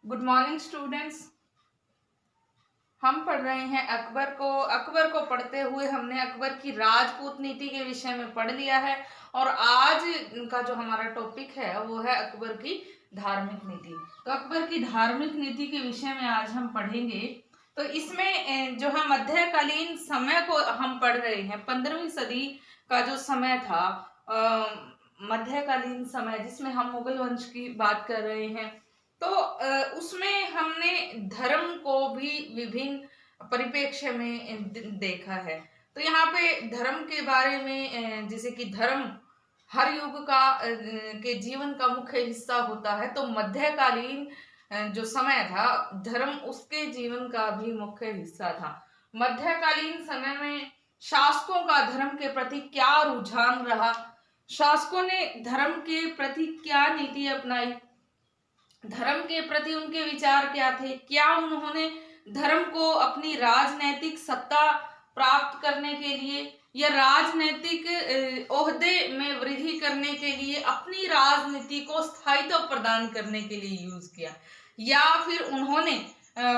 Good morning students. हम पढ़ रहे हैं अकबर को पढ़ते हुए हमने अकबर की राजपूत नीति के विषय में पढ़ लिया है। और आज का जो हमारा टॉपिक है वो है अकबर की धार्मिक नीति। तो अकबर की धार्मिक नीति के विषय में आज हम पढ़ेंगे। तो इसमें जो है मध्यकालीन समय को हम पढ़ रहे हैं। 15वीं सदी का जो समय था, मध्यकालीन समय जिसमें हम मुगल वंश की बात कर रहे हैं। तो उसमें हमने धर्म को भी विभिन्न परिप्रेक्ष्य में देखा है। तो यहाँ पे धर्म के बारे में जैसे कि धर्म हर युग का के जीवन का मुख्य हिस्सा होता है, तो मध्यकालीन जो समय था धर्म उसके जीवन का भी मुख्य हिस्सा था। मध्यकालीन समय में शासकों का धर्म के प्रति क्या रुझान रहा, शासकों ने धर्म के प्रति क्या नीति अपनाई, धर्म के प्रति उनके विचार क्या थे, क्या उन्होंने धर्म को अपनी राजनैतिक सत्ता प्राप्त करने के लिए या राजनैतिक ओहदे में वृद्धि करने के लिए अपनी राजनीति को स्थायित्व प्रदान करने के लिए यूज किया, या फिर उन्होंने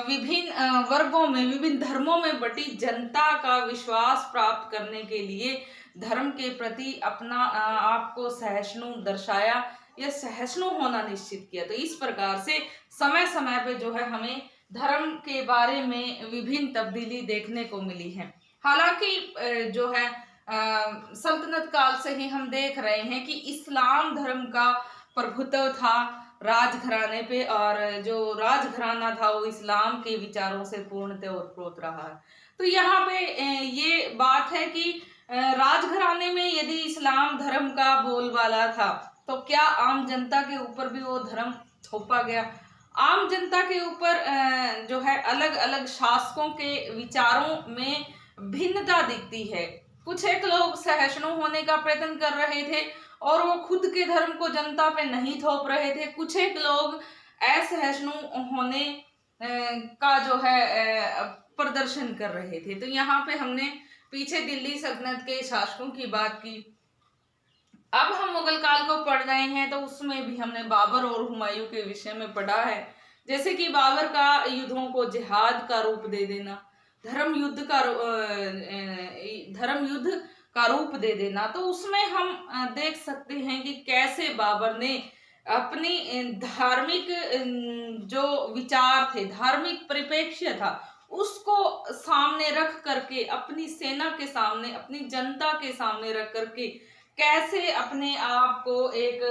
विभिन्न वर्गों में विभिन्न धर्मों में बटी जनता का विश्वास प्राप्त करने के लिए धर्म के प्रति अपना आपको सहिष्णु दर्शाया या सहिष्णु होना निश्चित किया। तो इस प्रकार से समय समय पे जो है हमें धर्म के बारे में विभिन्न तब्दीली देखने को मिली है। हालांकि जो है सल्तनत काल से ही हम देख रहे हैं कि इस्लाम धर्म का प्रभुत्व था राजघराने पे, और जो राजघराना था वो इस्लाम के विचारों से पूर्णतः ओतप्रोत रहा है। तो यहाँ पे ये बात है कि राजघराने में यदि इस्लाम धर्म का बोलबाला था तो क्या आम जनता के ऊपर भी वो धर्म थोपा गया? आम जनता के ऊपर जो है अलग अलग शासकों के विचारों में भिन्नता दिखती है। कुछ एक लोग सहिष्णु होने का प्रयत्न कर रहे थे और वो खुद के धर्म को जनता पे नहीं थोप रहे थे। कुछ एक लोग असहिष्णु होने का जो है प्रदर्शन कर रहे थे। तो यहाँ पे हमने पीछे दिल्ली सल्तनत के शासकों की बात की। अब हम मुगल काल को पढ़ रहे हैं तो उसमें भी हमने बाबर और हुमायूं के विषय में पढ़ा है। जैसे कि बाबर का युद्धों को जिहाद का रूप दे देना, धर्म युद्ध का रूप दे देना, तो उसमें हम देख सकते हैं कि कैसे बाबर ने अपनी धार्मिक जो विचार थे, धार्मिक परिप्रेक्ष्य था, उसको सामने रख करके अपनी सेना के सामने, अपनी जनता के सामने रख करके कैसे अपने आप को एक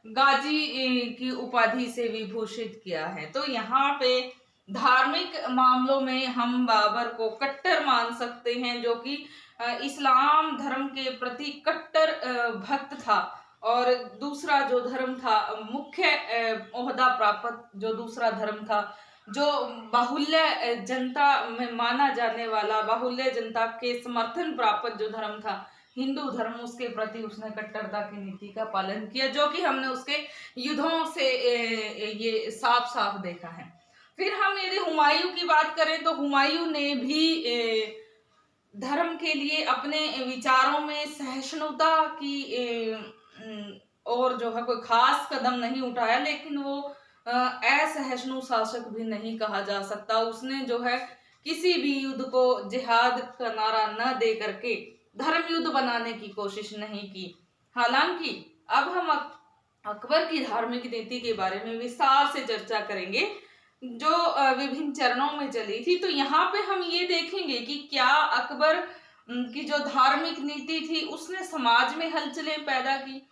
गाजी की उपाधि से विभूषित किया है। तो यहाँ पे धार्मिक मामलों में हम बाबर को कट्टर मान सकते हैं, जो कि इस्लाम धर्म के प्रति कट्टर भक्त था। और दूसरा जो धर्म था, मुख्य ओहदा प्राप्त जो दूसरा धर्म था, जो बाहुल्य जनता में माना जाने वाला, बाहुल्य जनता के समर्थन प्राप्त जो धर्म था हिंदू धर्म, उसके प्रति उसने कट्टरता की नीति का पालन किया, जो कि हमने उसके युद्धों से ये साफ साफ देखा है। फिर हम यदि हुमायूं की बात करें तो हुमायूं ने भी धर्म के लिए अपने विचारों में सहिष्णुता की और जो है कोई खास कदम नहीं उठाया, लेकिन वो असहिष्णु शासक भी नहीं कहा जा सकता। उसने जो है किसी भी युद्ध को जिहाद का नारा न दे करके धर्म युद्ध बनाने की कोशिश नहीं की। हालांकि अब हम अकबर की धार्मिक नीति के बारे में विस्तार से चर्चा करेंगे, जो विभिन्न चरणों में चली थी। तो यहाँ पे हम ये देखेंगे कि क्या अकबर की जो धार्मिक नीति थी उसने समाज में हलचलें पैदा की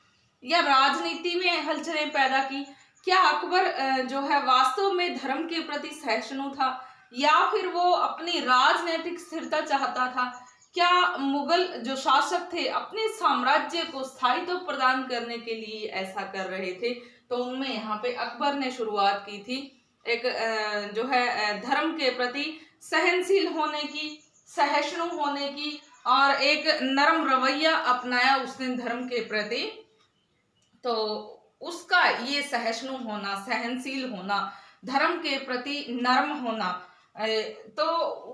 या राजनीति में हलचलें पैदा की। क्या अकबर जो है वास्तव में धर्म के प्रति सहिष्णु था, या फिर वो अपनी राजनीतिक स्थिरता चाहता था? क्या मुगल जो शासक थे अपने साम्राज्य को स्थायित्व प्रदान करने के लिए ऐसा कर रहे थे? तो उनमें यहाँ पे अकबर ने शुरुआत की थी एक जो है धर्म के प्रति सहनशील होने की, सहिष्णु होने की, और एक नरम रवैया अपनाया उसने धर्म के प्रति। तो उसका ये सहिष्णु होना, सहनशील होना, धर्म के प्रति नरम होना, तो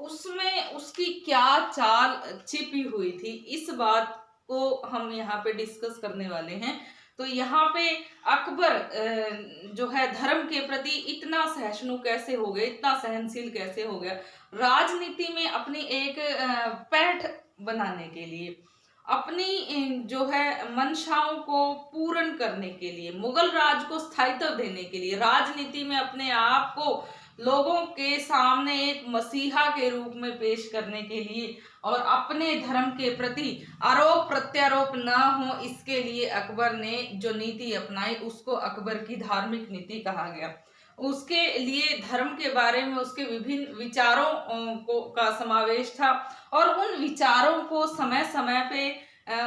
उसमें उसकी क्या चाल छिपी हुई थी, इस बात को हम यहाँ पे डिस्कस करने वाले हैं। तो यहाँ पे अकबर जो है धर्म के प्रति इतना सहिष्णु कैसे हो गए, इतना सहनशील कैसे हो गया। राजनीति में अपनी एक पैठ बनाने के लिए, अपनी जो है मंशाओं को पूर्ण करने के लिए, मुगल राज को स्थायित्व देने के लिए, राजनीति में अपने आप को लोगों के सामने एक मसीहा के रूप में पेश करने के लिए और अपने धर्म के प्रति आरोप प्रत्यारोप न हो, इसके लिए अकबर ने जो नीति अपनाई उसको अकबर की धार्मिक नीति कहा गया। उसके लिए धर्म के बारे में उसके विभिन्न विचारों को का समावेश था और उन विचारों को समय समय पे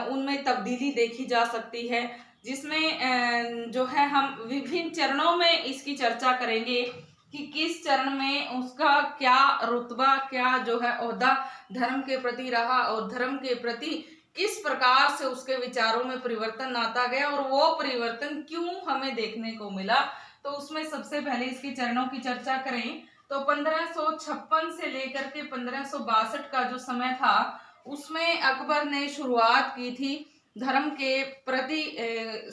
उनमें तब्दीली देखी जा सकती है, जिसमें जो है हम विभिन्न चरणों में इसकी चर्चा करेंगे कि किस चरण में उसका क्या रुतबा, क्या जो है ओहदा धर्म के प्रति रहा और धर्म के प्रति किस प्रकार से उसके विचारों में परिवर्तन आता गया और वो परिवर्तन क्यों हमें देखने को मिला। तो उसमें सबसे पहले इसके चरणों की चर्चा करें तो 1556 से लेकर के 1562 का जो समय था उसमें अकबर ने शुरुआत की थी धर्म के प्रति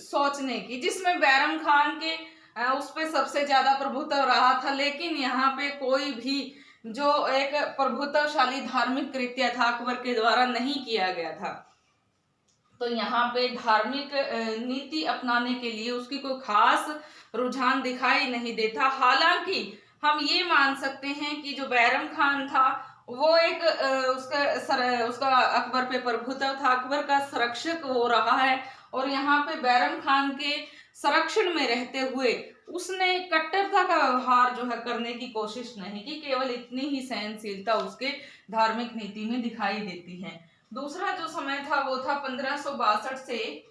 सोचने की, जिसमें बैरम खान के उस पे सबसे ज्यादा प्रभुत्व रहा था। लेकिन यहाँ पे कोई भी जो एक प्रभुत्वशाली धार्मिक कृत्य था अकबर के द्वारा नहीं किया गया था। तो यहाँ पे धार्मिक नीति अपनाने के लिए उसकी कोई खास रुझान दिखाई नहीं देता। हालांकि हम ये मान सकते हैं कि जो बैरम खान था वो एक उसका अकबर पे प्रभुत्व था, अकबर का संरक्षक हो रहा है और यहाँ पे बैरम खान के संरक्षण में रहते हुए उसने कट्टरता का व्यवहार जो है करने की कोशिश नहीं की, केवल इतनी ही सहनशीलता उसके धार्मिक नीति में दिखाई देती है। दूसरा जो समय था वो था 1562 से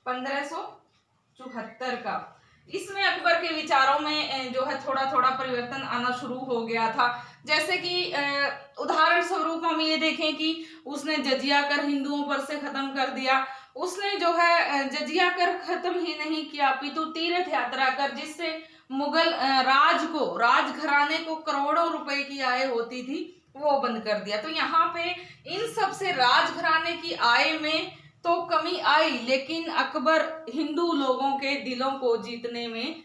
1574 का। इसमें अकबर के विचारों में जो है थोड़ा थोड़ा परिवर्तन आना शुरू हो गया था। जैसे कि उदाहरण स्वरूप हम ये देखें कि उसने जजिया कर हिंदुओं पर से खत्म कर दिया। उसने जो है जजिया कर खत्म ही नहीं किया अपितु तीर्थ यात्रा कर, जिससे मुगल राजघराने को करोड़ों रुपए की आय होती थी, वो बंद कर दिया। तो यहाँ पे इन सब से राजघराने की आय में तो कमी आई, लेकिन अकबर हिंदू लोगों के दिलों को जीतने में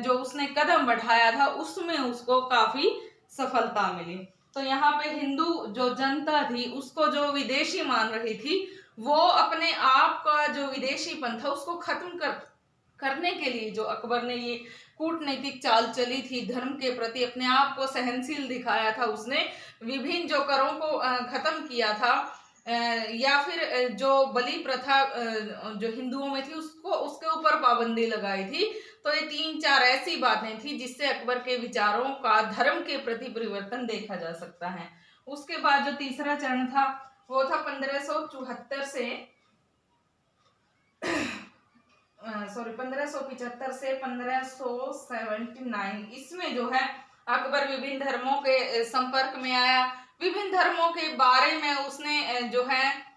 जो उसने कदम बढ़ाया था उसमें उसको काफी सफलता मिली। तो यहाँ पे हिंदू जो जनता थी उसको जो विदेशी मान रही थी वो अपने आप का जो विदेशीपन था उसको खत्म करने के लिए जो अकबर ने ये कूटनीतिक चाल चली थी, धर्म के प्रति अपने आप को सहनशील दिखाया था, उसने विभिन्न जो करों को खत्म किया था या फिर जो बलि प्रथा जो हिंदुओं में थी उसको उसके ऊपर पाबंदी लगाई थी। तो ये 3-4 ऐसी बातें थी जिससे अकबर के विचारों का धर्म के प्रति परिवर्तन देखा जा सकता है। उसके बाद जो तीसरा चरण था वो था 1575 से 1579। इसमें जो है अकबर विभिन्न धर्मों के संपर्क में आया, विभिन्न धर्मों के बारे में उसने जो है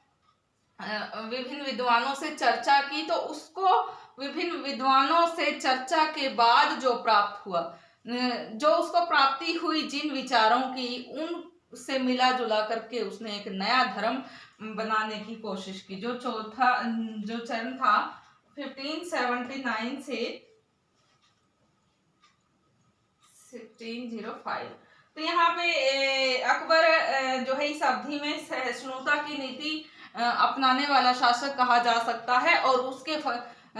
विभिन्न विद्वानों से चर्चा की। तो उसको विभिन्न विद्वानों से चर्चा के बाद जो प्राप्त हुआ, जो उसको प्राप्ति हुई जिन विचारों की, उन से मिला जुला करके उसने एक नया धर्म बनाने की कोशिश की। जो चौथा जो चरण था 1579 से 1605। तो यहाँ पे अकबर जो है इस अवधि में सहिष्णुता की नीति अपनाने वाला शासक कहा जा सकता है और उसके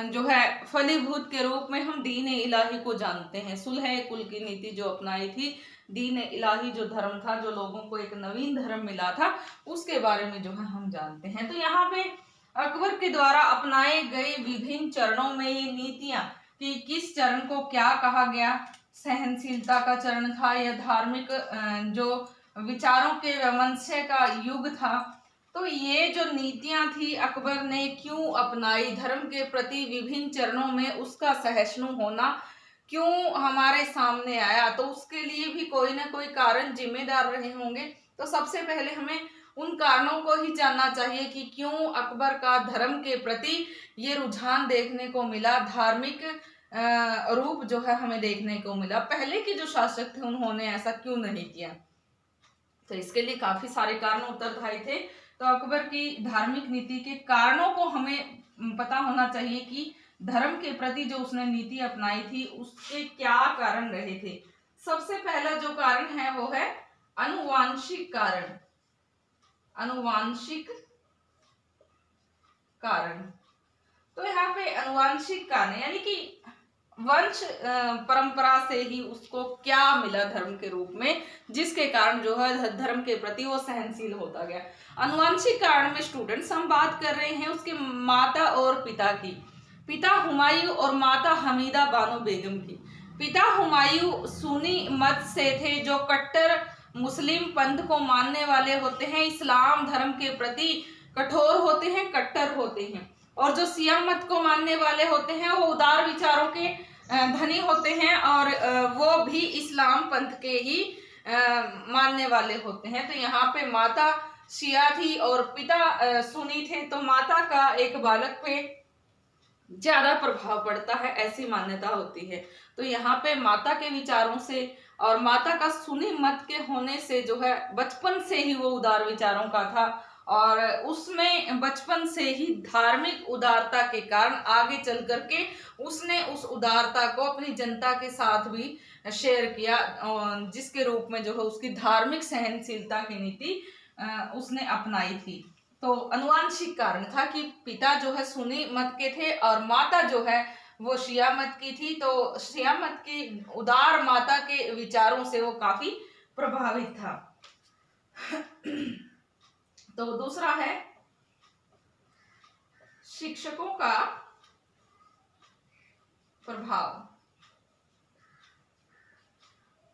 जो है फलीभूत के रूप में हम दीन इलाही को जानते हैं। सुलह कुल की नीति जो अपनाई थी, दीन इलाही जो धर्म था, जो लोगों को एक नवीन धर्म मिला था, उसके बारे में जो है हम जानते हैं। तो यहाँ पे अकबर के द्वारा अपनाए गए विभिन्न चरणों में ये नीतियां कि किस चरण को क्या कहा गया, सहनशीलता का चरण था या धार्मिक जो विचारों के वैमनस्य का युग था। तो ये जो नीतियां थी अकबर ने क्यों अपनाई, धर्म के प्रति विभिन्न चरणों में उसका सहिष्णु होना क्यों हमारे सामने आया, तो उसके लिए भी कोई ना कोई कारण जिम्मेदार रहे होंगे। तो सबसे पहले हमें उन कारणों को ही जानना चाहिए कि क्यों अकबर का धर्म के प्रति ये रुझान देखने को मिला, धार्मिक रूप जो है हमें देखने को मिला। पहले के जो शासक थे उन्होंने ऐसा क्यों नहीं किया। तो इसके लिए काफी सारे कारण उत्तरदायी थे। तो अकबर की धार्मिक नीति के कारणों को हमें पता होना चाहिए कि धर्म के प्रति जो उसने नीति अपनाई थी उसके क्या कारण रहे थे। सबसे पहला जो कारण है वो है अनुवांशिक कारण। अनुवांशिक कारण, तो यहाँ पे अनुवांशिक कारण यानी कि वंश परंपरा से ही उसको क्या मिला धर्म के रूप में, जिसके कारण जो है धर्म के प्रति वो सहनशील होता गया। अनुवांशिक कारण में स्टूडेंट्स हम बात कर रहे हैं उसके माता और पिता की। पिता हुमायूं और माता हमीदा बानो बेगम की। पिता हुमायूं सुन्नी मत से थे, जो कट्टर मुस्लिम पंथ को मानने वाले होते हैं, इस्लाम धर्म के प्रति कठोर होते हैं, कट्टर होते हैं। और जो शिया मत को मानने वाले होते हैं वो उदार विचारों के धनी होते हैं और वो भी इस्लाम पंथ के ही मानने वाले होते हैं। तो यहाँ पे माता शिया थी और पिता सुन्नी थे, तो माता का एक बालक पे ज्यादा प्रभाव पड़ता है, ऐसी मान्यता होती है। तो यहाँ पे माता के विचारों से और माता का सुन्नी मत के होने से जो है बचपन से ही वो उदार विचारों का था और उसमें बचपन से ही धार्मिक उदारता के कारण आगे चल करके उसने उस उदारता को अपनी जनता के साथ भी शेयर किया, जिसके रूप में जो है उसकी धार्मिक सहनशीलता की नीति उसने अपनाई थी। तो अनुवांशिक कारण था कि पिता जो है सुन्नी मत के थे और माता जो है वो शिया मत की थी। तो शिया मत की उदार माता के विचारों से वो काफी प्रभावित था। तो दूसरा है शिक्षकों का प्रभाव।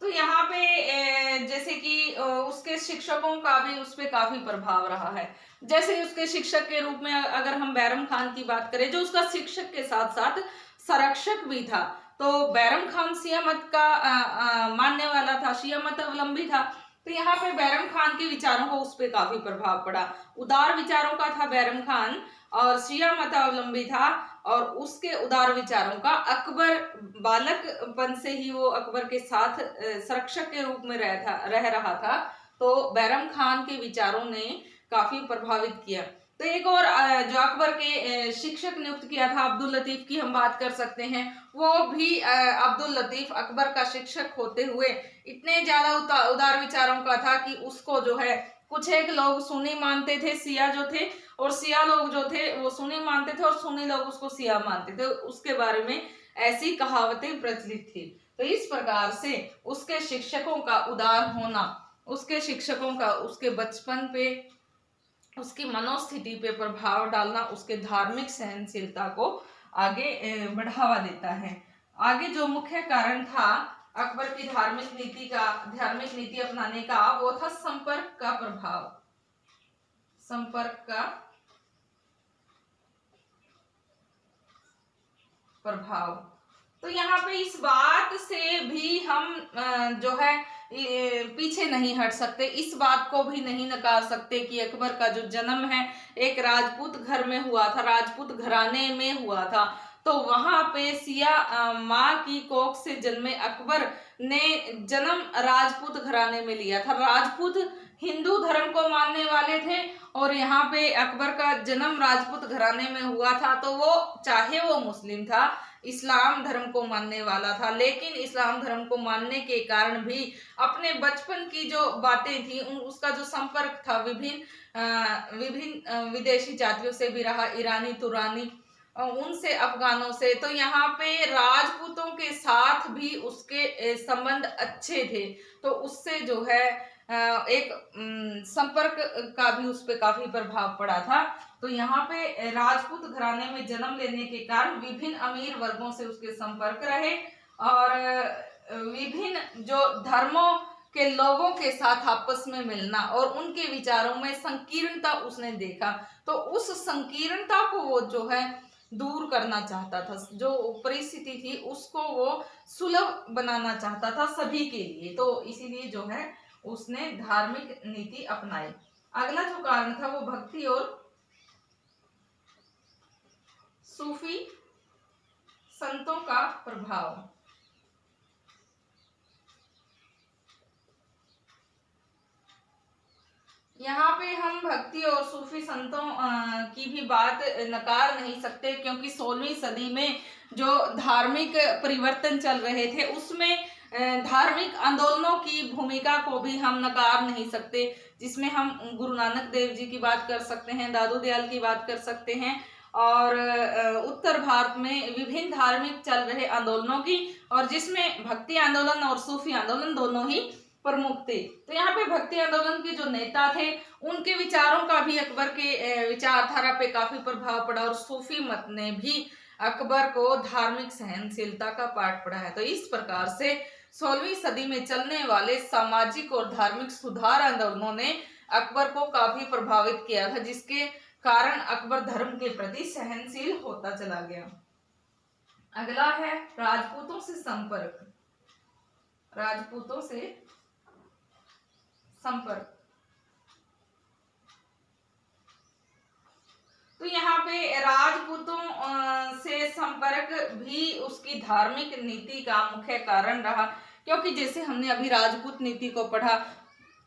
तो यहाँ पे जैसे कि उसके शिक्षकों का भी उस पर काफी प्रभाव रहा है। जैसे उसके शिक्षक के रूप में अगर हम बैरम खान की बात करें, जो उसका शिक्षक के साथ साथ संरक्षक भी था, तो बैरम खान शिया मत का मानने वाला था, शिया मत अवलंबी था। तो यहाँ पे बैरम खान के विचारों को उस पर काफी प्रभाव पड़ा। उदार विचारों का था बैरम खान और शिया मत अवलंबी था और उसके उदार विचारों का अकबर बालकपन से ही वो अकबर के साथ संरक्षक के रूप में रह रहा था। तो बैरम खान के विचारों ने काफी प्रभावित किया। तो एक और जो अकबर के शिक्षक नियुक्त किया था अब्दुल लतीफ की हम बात कर सकते हैं। वो भी अब्दुल लतीफ अकबर का शिक्षक होते हुए इतने ज्यादा उदार विचारों का था कि उसको जो है कुछ एक लोग सुन्नी मानते थे, शिया जो थे, और शिया लोग जो थे वो सुन्नी मानते थे और सुन्नी लोग उसको शिया मानते थे। उसके बारे में ऐसी कहावतें प्रचलित थी। तो इस प्रकार से उसके शिक्षकों का उदार होना, उसके शिक्षकों का उसके बचपन पे उसकी मनोस्थिति पे प्रभाव डालना उसके धार्मिक सहनशीलता को आगे बढ़ावा देता है। आगे जो मुख्य कारण था अकबर की धार्मिक नीति अपनाने का, वो था संपर्क का प्रभाव। संपर्क का प्रभाव। तो यहाँ पे इस बात से भी हम जो है पीछे नहीं हट सकते, इस बात को भी नहीं नकार सकते कि अकबर का जो जन्म है एक राजपूत घर में हुआ था, राजपूत घराने में हुआ था। तो वहां पे सिया माँ की कोख से जन्मे अकबर ने जन्म राजपूत घराने में लिया था। राजपूत हिंदू धर्म को मानने वाले थे और यहाँ पे अकबर का जन्म राजपूत घराने में हुआ था। तो वो चाहे वो मुस्लिम था, इस्लाम धर्म को मानने वाला था, लेकिन इस्लाम धर्म को मानने के कारण भी अपने बचपन की जो बातें थी उसका जो संपर्क था विभिन्न विदेशी जातियों से भी रहा, ईरानी, तुरानी, उनसे, अफगानों से। तो यहाँ पे राजपूतों के साथ भी उसके संबंध अच्छे थे। तो उससे जो है एक संपर्क का भी उस पर काफी प्रभाव पड़ा था। तो यहाँ पे राजपूत घराने में जन्म लेने के कारण विभिन्न अमीर वर्गों से उसके संपर्क रहे और विभिन्न जो धर्मों के लोगों के साथ आपस में मिलना और उनके विचारों में संकीर्णता उसने देखा। तो उस संकीर्णता को वो जो है दूर करना चाहता था, जो परिस्थिति थी उसको वो सुलभ बनाना चाहता था सभी के लिए। तो इसीलिए जो है उसने धार्मिक नीति अपनाई। अगला जो कारण था वो भक्ति और सूफी संतों का प्रभाव। यहाँ पे हम भक्ति और सूफी संतों की भी बात नकार नहीं सकते, क्योंकि 16वीं सदी में जो धार्मिक परिवर्तन चल रहे थे उसमें धार्मिक आंदोलनों की भूमिका को भी हम नकार नहीं सकते, जिसमें हम गुरु नानक देव जी की बात कर सकते हैं, दादू दयाल की बात कर सकते हैं, और उत्तर भारत में विभिन्न धार्मिक चल रहे आंदोलनों की, और जिसमें भक्ति आंदोलन और सूफी आंदोलन दोनों ही प्रमुख थे। तो यहाँ पे भक्ति आंदोलन के जो नेता थे उनके विचारों का भी अकबर के विचारधारा पे काफी प्रभाव पड़ा, और सूफी मत ने भी अकबर को धार्मिक सहनशीलता का पाठ पढ़ाया। तो इस प्रकार से 16वीं सदी में चलने वाले सामाजिक और धार्मिक सुधार आंदोलनों ने अकबर को काफी प्रभावित किया था, जिसके कारण अकबर धर्म के प्रति सहनशील होता चला गया। अगला है राजपूतों से संपर्क। राजपूतों से संपर्क। तो यहाँ पे राजपूतों से संपर्क भी उसकी धार्मिक नीति का मुख्य कारण रहा, क्योंकि जैसे हमने अभी राजपूत नीति को पढ़ा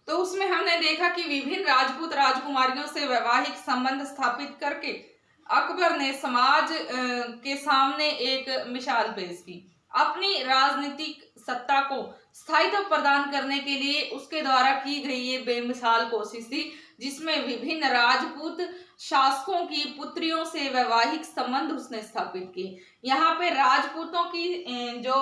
तो उसमें हमने देखा कि विभिन्न राजपूत राजकुमारियों से वैवाहिक संबंध स्थापित करके अकबर ने समाज के सामने एक मिसाल पेश की। अपनी राजनीतिक सत्ता को स्थायित्व प्रदान करने के लिए उसके द्वारा की गई ये बेमिसाल कोशिश थी, जिसमें विभिन्न राजपूत शासकों की पुत्रियों से वैवाहिक संबंध उसने स्थापित किए। यहाँ पे राजपूतों की जो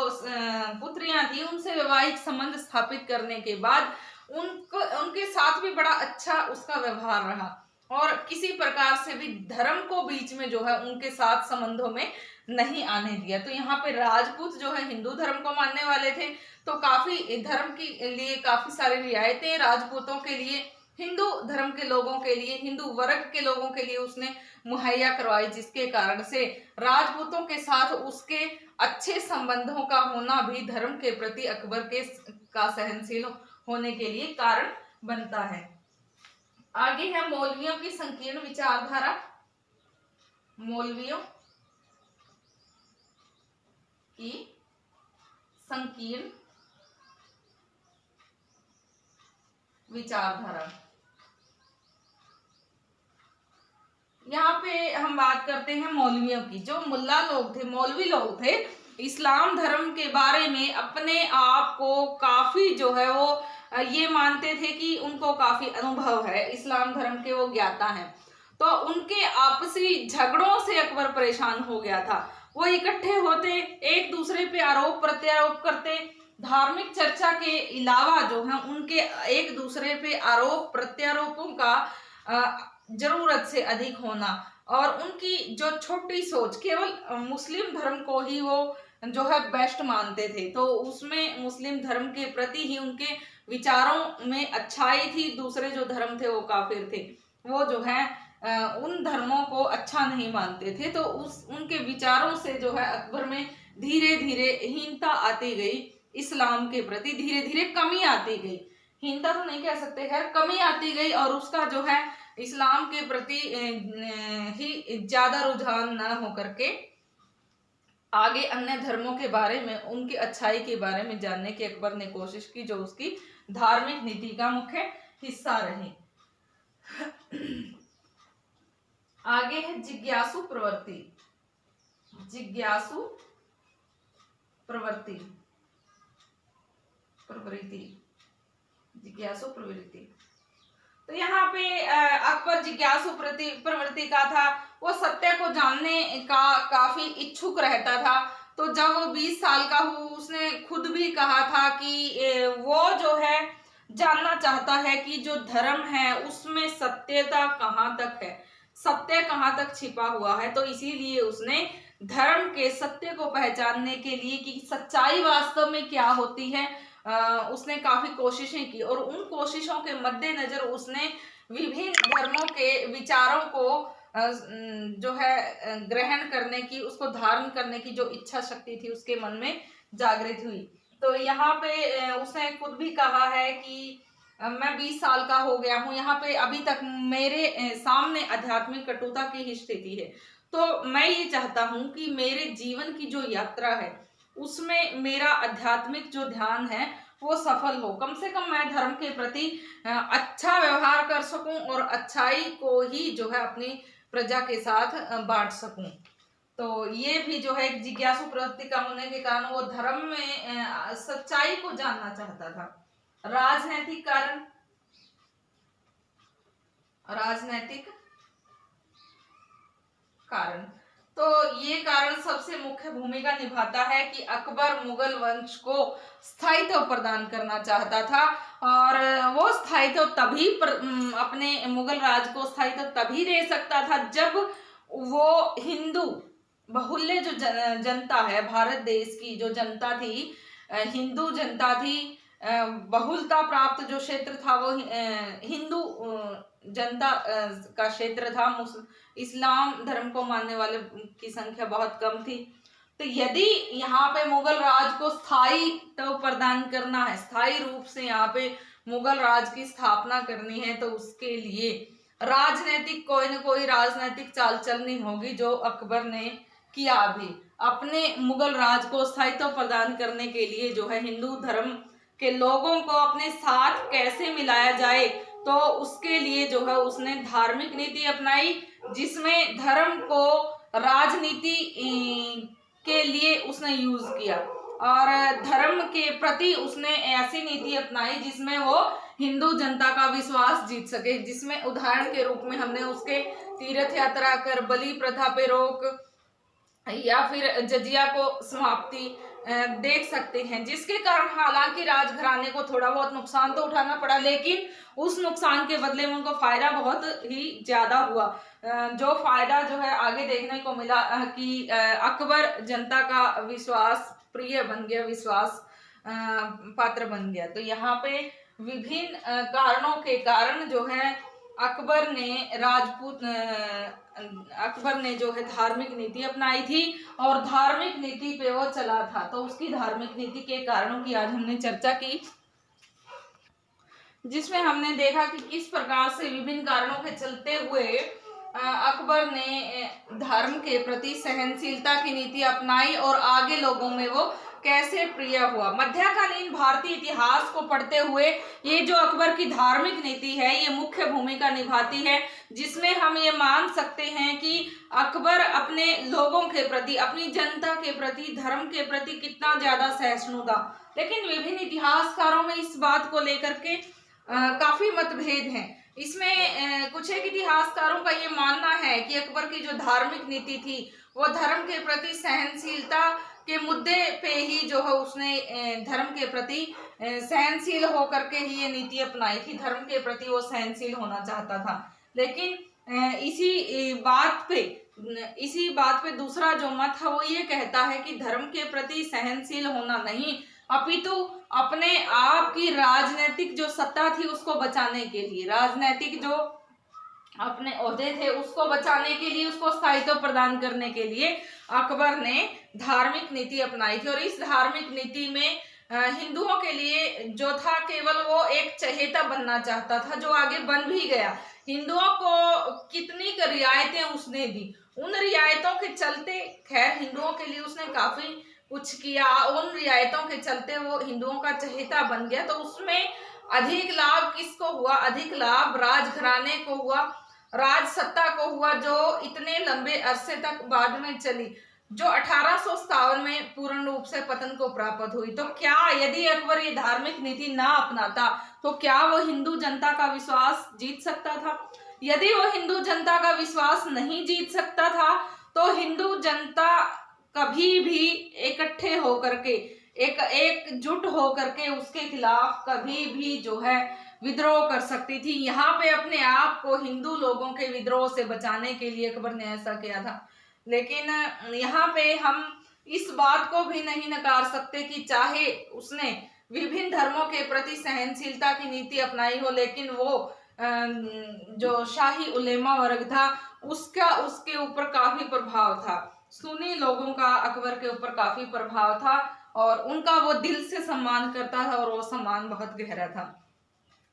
पुत्रियां थी उनसे वैवाहिक संबंध स्थापित करने के बाद उनके साथ भी बड़ा अच्छा उसका व्यवहार रहा, और किसी प्रकार से भी धर्म को बीच में जो है उनके साथ संबंधों में नहीं आने दिया। तो यहाँ पे राजपूत जो है हिंदू धर्म को मानने वाले थे, तो काफी धर्म के लिए काफी सारी रियायतें राजपूतों के लिए, हिंदू धर्म के लोगों के लिए, हिंदू वर्ग के लोगों के लिए उसने मुहैया करवाई, जिसके कारण से राजपूतों के साथ उसके अच्छे संबंधों का होना भी धर्म के प्रति अकबर के का सहनशील होने के लिए कारण बनता है। आगे है मौलवियों की संकीर्ण विचारधारा। मौलवियों की संकीर्ण विचारधारा। यहाँ पे हम बात करते हैं मौलवियों की। जो मुल्ला लोग थे, मौलवी लोग थे, इस्लाम धर्म के बारे में अपने आप को काफी जो है वो ये मानते थे कि उनको काफी अनुभव है, इस्लाम धर्म के वो ज्ञाता हैं। तो उनके आपसी झगड़ों से अकबर परेशान हो गया था। वो इकट्ठे होते, एक दूसरे पे आरोप प्रत्यारोप करते, धार्मिक चर्चा के अलावा जो है उनके एक दूसरे पे आरोप प्रत्यारोपों का जरूरत से अधिक होना, और उनकी जो छोटी सोच, केवल मुस्लिम धर्म को ही वो जो है बेस्ट मानते थे। तो उसमें मुस्लिम धर्म के प्रति ही उनके विचारों में अच्छाई थी, दूसरे जो धर्म थे वो काफिर थे, वो जो है उन धर्मों को अच्छा नहीं मानते थे। तो उनके विचारों से जो है अकबर में धीरे धीरे हीनता आती गई, इस्लाम के प्रति धीरे धीरे कमी आती गई, हीनता तो नहीं कह सकते, खैर कमी आती गई, और उसका जो है इस्लाम के प्रति ही ज्यादा रुझान न हो करके आगे अन्य धर्मों के बारे में, उनकी अच्छाई के बारे में जानने की अकबर ने कोशिश की, जो उसकी धार्मिक नीति का मुख्य हिस्सा रही। आगे है जिज्ञासु प्रवृत्ति। जिज्ञासु प्रवृत्ति, जिज्ञासु प्रवृत्ति। तो यहाँ पे अकबर जिज्ञासु प्रवृत्ति का था, वो सत्य को जानने का काफी इच्छुक रहता था। तो जब वो 20 साल का हुआ, उसने खुद भी कहा था कि वो जो है जानना चाहता है कि जो धर्म है उसमें सत्यता कहाँ तक है, सत्य कहाँ तक छिपा हुआ है। तो इसीलिए उसने धर्म के सत्य को पहचानने के लिए कि सच्चाई वास्तव में क्या होती है, उसने काफी कोशिशें की, और उन कोशिशों के मद्देनजर उसने विभिन्न धर्मों के विचारों को जो है ग्रहण करने की, उसको धारण करने की जो इच्छा शक्ति थी उसके मन में जागृत हुई। तो यहाँ पे उसने खुद भी कहा है कि मैं 20 साल का हो गया हूँ, यहाँ पे अभी तक मेरे सामने आध्यात्मिक कटुता की ही स्थिति है। तो मैं ये चाहता हूँ कि मेरे जीवन की जो यात्रा है उसमें मेरा आध्यात्मिक जो ध्यान है वो सफल हो, कम से कम मैं धर्म के प्रति अच्छा व्यवहार कर सकूं और अच्छाई को ही जो है अपनी प्रजा के साथ बांट सकूं। तो ये भी जो है एक जिज्ञासु प्रवृत्ति का होने के कारण वो धर्म में सच्चाई को जानना चाहता था। राजनैतिक कारण, राजनैतिक कारण, तो ये कारण सबसे मुख्य भूमिका निभाता है कि अकबर मुगल वंश को स्थायित्व प्रदान करना चाहता था और वो स्थायित्व तभी अपने मुगल राज को स्थायित्व तभी दे सकता था जब वो हिंदू बहुल्य जो जनता है, भारत देश की जो जनता थी, हिंदू जनता थी, बहुलता प्राप्त जो क्षेत्र था वो हिंदू जनता का क्षेत्र था। इस्लाम धर्म को मानने वाले की संख्या बहुत कम थी। तो यदि यहाँ पे मुगल राज को स्थायित्व प्रदान करना है, स्थायी रूप से यहाँ पे मुगल राज की स्थापना करनी है, तो उसके लिए राजनीतिक कोई न कोई राजनीतिक चाल चलनी होगी, जो अकबर ने किया। भी अपने मुगल राज को स्थायित्व प्रदान करने के लिए जो है हिंदू धर्म के लोगों को अपने साथ कैसे मिलाया जाए, तो उसके लिए जो है उसने धार्मिक नीति अपनाई, जिसमें धर्म को राजनीति के लिए उसने यूज किया और धर्म के प्रति उसने ऐसी नीति अपनाई जिसमें वो हिंदू जनता का विश्वास जीत सके। जिसमें उदाहरण के रूप में हमने उसके तीर्थ यात्रा कर, बलि प्रथा पे रोक या फिर जजिया को समाप्ति देख सकते हैं, जिसके कारण हालांकि राजघराने को थोड़ा बहुत नुकसान तो उठाना पड़ा, लेकिन उस नुकसान के बदले में उनको फायदा बहुत ही ज्यादा हुआ। जो फायदा जो है आगे देखने को मिला कि अकबर जनता का विश्वास प्रिय बन गया, विश्वास पात्र बन गया। तो यहाँ पे विभिन्न कारणों के कारण जो है अकबर ने जो है धार्मिक नीति अपनाई थी और धार्मिक नीति पे वो चला था। तो उसकी धार्मिक नीति के कारणों की आज हमने चर्चा की, जिसमें हमने देखा कि किस प्रकार से विभिन्न कारणों के चलते हुए अकबर ने धर्म के प्रति सहनशीलता की नीति अपनाई और आगे लोगों में वो कैसे प्रिय हुआ। मध्यकालीन भारतीय इतिहास को पढ़ते हुए ये जो अकबर की धार्मिक नीति है ये मुख्य भूमिका निभाती है, जिसमें हम ये मान सकते हैं कि अकबर अपने लोगों के प्रति, अपनी जनता के प्रति, धर्म के प्रति कितना ज्यादा सहिष्णु था। लेकिन विभिन्न इतिहासकारों में इस बात को लेकर के काफी मतभेद हैं। इसमें कुछ एक इतिहासकारों का ये मानना है कि अकबर की जो धार्मिक नीति थी वो धर्म के प्रति सहनशीलता के मुद्दे पे ही जो है उसने धर्म के प्रति सहनशील होकर के ही ये नीति अपनाई थी, धर्म के प्रति वो सहनशील होना चाहता था। लेकिन इसी बात पे दूसरा जो मत है वो ये कहता है कि धर्म के प्रति सहनशील होना नहीं, अपितु अपने आप की राजनीतिक जो सत्ता थी उसको बचाने के लिए, राजनीतिक जो अपने ओहदे थे उसको बचाने के लिए, उसको स्थायित्व प्रदान करने के लिए अकबर ने धार्मिक नीति अपनाई थी। और इस धार्मिक नीति में हिंदुओं के लिए जो था केवल वो एक चहेता बनना चाहता था, जो आगे बन भी गया। हिंदुओं को कितनी रियायतें उसने दी, उन रियायतों के चलते, खैर हिंदुओं के लिए उसने काफी कुछ किया, उन रियायतों के चलते वो हिंदुओं का चहेता बन गया। तो उसमें अधिक लाभ किसको हुआ? अधिक लाभ राजघराने को हुआ, राज सत्ता को हुआ, जो इतने लंबे अरसे तक बाद में चली, जो 1857 में पूर्ण रूप से पतन को प्राप्त हुई। तो क्या यदि अकबर ये धार्मिक नीति ना अपनाता तो क्या वो हिंदू जनता का विश्वास जीत सकता था? यदि वो हिंदू जनता का विश्वास नहीं जीत सकता था तो हिंदू जनता कभी भी इकट्ठे होकर के, एकजुट होकर के उसके खिलाफ कभी भी जो है विद्रोह कर सकती थी। यहाँ पे अपने आप को हिंदू लोगों के विद्रोह से बचाने के लिए अकबर ने ऐसा किया था। लेकिन यहाँ पे हम इस बात को भी नहीं नकार सकते कि चाहे उसने विभिन्न धर्मों के प्रति सहनशीलता की नीति अपनाई हो, लेकिन वो जो शाही उलेमा वर्ग था उसके ऊपर काफी प्रभाव था, सुन्नी लोगों का अकबर के ऊपर काफी प्रभाव था और उनका वो दिल से सम्मान करता था और वो सम्मान बहुत गहरा था।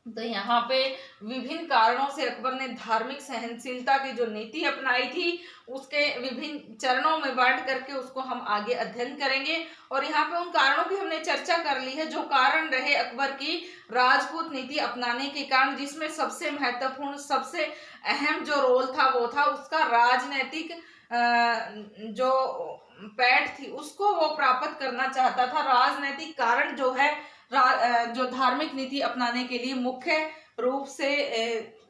तो यहाँ पे विभिन्न कारणों से अकबर ने धार्मिक सहनशीलता की जो नीति अपनाई थी उसके विभिन्न चरणों में बांट करके उसको हम आगे अध्ययन करेंगे। और यहाँ पे उन कारणों की हमने चर्चा कर ली है जो कारण रहे अकबर की राजपूत नीति अपनाने के कारण, जिसमें सबसे महत्वपूर्ण सबसे अहम जो रोल था वो था उसका राजनैतिक जो पैठ थी उसको वो प्राप्त करना चाहता था। राजनैतिक कारण जो है जो धार्मिक नीति अपनाने के लिए मुख्य रूप से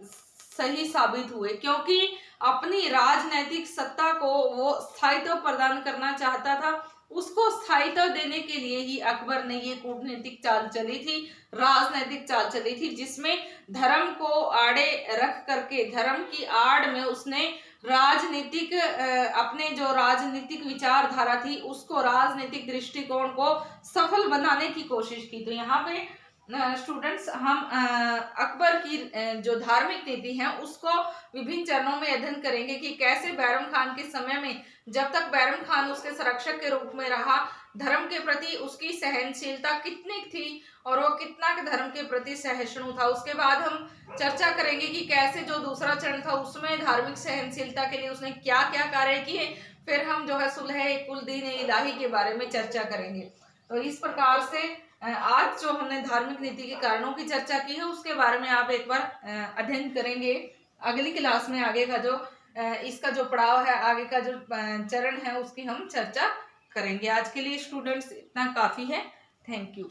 सही साबित हुए, क्योंकि अपनी राजनैतिक सत्ता को वो स्थायित्व प्रदान करना चाहता था। उसको स्थायित्व देने के लिए ही अकबर ने ये कूटनीतिक चाल चली थी, राजनैतिक चाल चली थी, जिसमें धर्म को आड़े रख करके धर्म की आड़ में उसने राजनीतिक अपने जो राजनीतिक विचारधारा थी उसको राजनीतिक दृष्टिकोण को सफल बनाने की कोशिश की। तो यहाँ पे स्टूडेंट्स हम अकबर की जो धार्मिक नीति है उसको विभिन्न चरणों में अध्ययन करेंगे कि कैसे बैरम खान के समय में, जब तक बैरम खान उसके संरक्षक के रूप में रहा, धर्म के प्रति उसकी सहनशीलता कितनी थी और वो कितना धर्म के प्रति सहिष्णु था। उसके बाद हम चर्चा करेंगे कि कैसे जो दूसरा चरण था उसमें धार्मिक सहनशीलता के लिए उसने क्या क्या कार्य किए। फिर हम जो है सुलह कुल दीन इलाही के बारे में चर्चा करेंगे। तो इस प्रकार से आज जो हमने धार्मिक नीति के कारणों की चर्चा की है उसके बारे में आप एक बार अध्ययन करेंगे। अगली क्लास में आगे का जो इसका जो पड़ाव है, आगे का जो चरण है उसकी हम चर्चा करेंगे। आज के लिए स्टूडेंट्स इतना काफी है। Thank you.